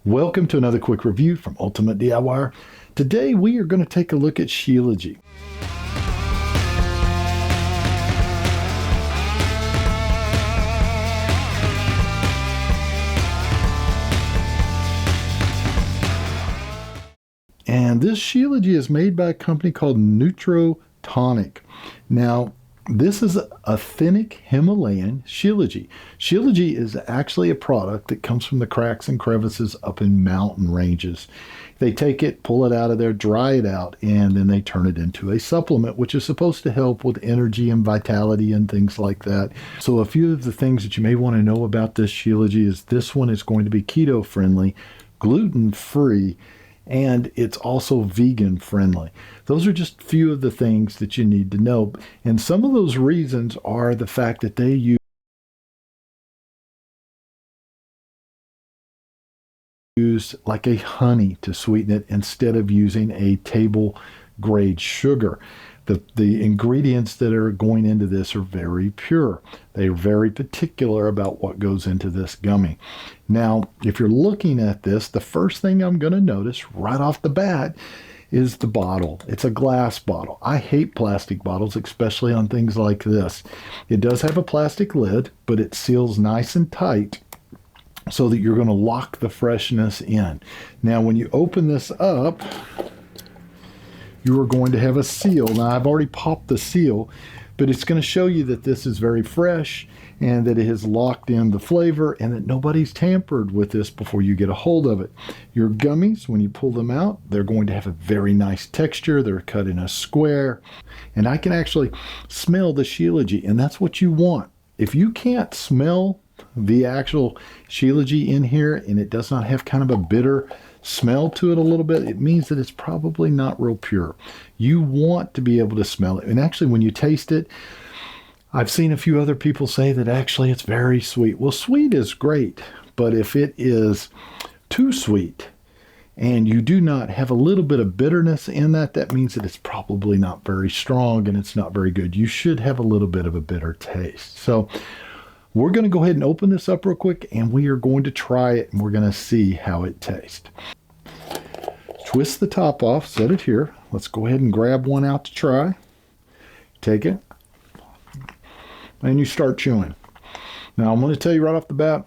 Welcome to another quick review from Ultimate DIYer. Today we are going to take a look at Shilajit. And this Shilajit is made by a company called Nutrotonic. Now, this is Authentic Himalayan Shilajit. Shilajit is actually a product that comes from the cracks and crevices up in mountain ranges. They take it, pull it out of there, dry it out, and then they turn it into a supplement, which is supposed to help with energy and vitality and things like that. So a few of the things that you may want to know about this Shilajit is this one is going to be keto friendly, gluten free, and it's also vegan friendly. Those are just a few of the things that you need to know. And some of those reasons are the fact that they use like a honey to sweeten it instead of using a table grade sugar. The ingredients that are going into this are very pure. They're very particular about what goes into this gummy. Now, if you're looking at this, the first thing I'm going to notice right off the bat is the bottle. It's a glass bottle. I hate plastic bottles, especially on things like this. It does have a plastic lid, but it seals nice and tight so that you're going to lock the freshness in. Now, when you open this up, you are going to have a seal. Now, I've already popped the seal, but it's going to show you that this is very fresh and that it has locked in the flavor and that nobody's tampered with this before you get a hold of it. Your gummies, when you pull them out, they're going to have a very nice texture. They're cut in a square, and I can actually smell the Shilajit, and that's what you want. If you can't smell the actual Shilajit in here and it does not have kind of a bitter smell to it a little bit, it means that it's probably not real pure. You want to be able to smell it. And actually, when you taste it, I've seen a few other people say that actually it's very sweet. Well, sweet is great, but if it is too sweet and you do not have a little bit of bitterness in that, that means that it's probably not very strong and it's not very good. You should have a little bit of a bitter taste. So we're going to go ahead and open this up real quick, and we are going to try it, and we're going to see how it tastes. Twist the top off, set it here. Let's go ahead and grab one out to try. Take it, and you start chewing. Now, I'm going to tell you right off the bat,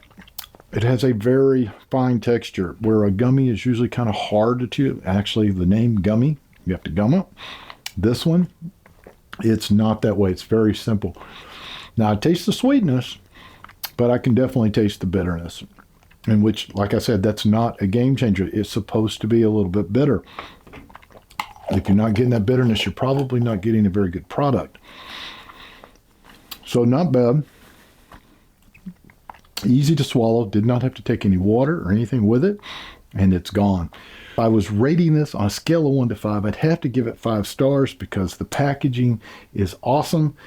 it has a very fine texture, where a gummy is usually kind of hard to chew. Actually, the name gummy, you have to gum it. This one, it's not that way. It's very simple. Now, I taste the sweetness, but I can definitely taste the bitterness, in which, like I said, that's not a game changer. It's supposed to be a little bit bitter. If you're not getting that bitterness, you're probably not getting a very good product. So not bad. Easy to swallow. Did not have to take any water or anything with it, and it's gone. If I was rating this on a scale of 1 to 5, I'd have to give it 5 stars because the packaging is awesome.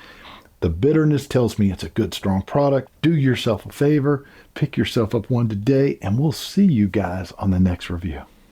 The bitterness tells me it's a good, strong product. Do yourself a favor, pick yourself up one today, and we'll see you guys on the next review.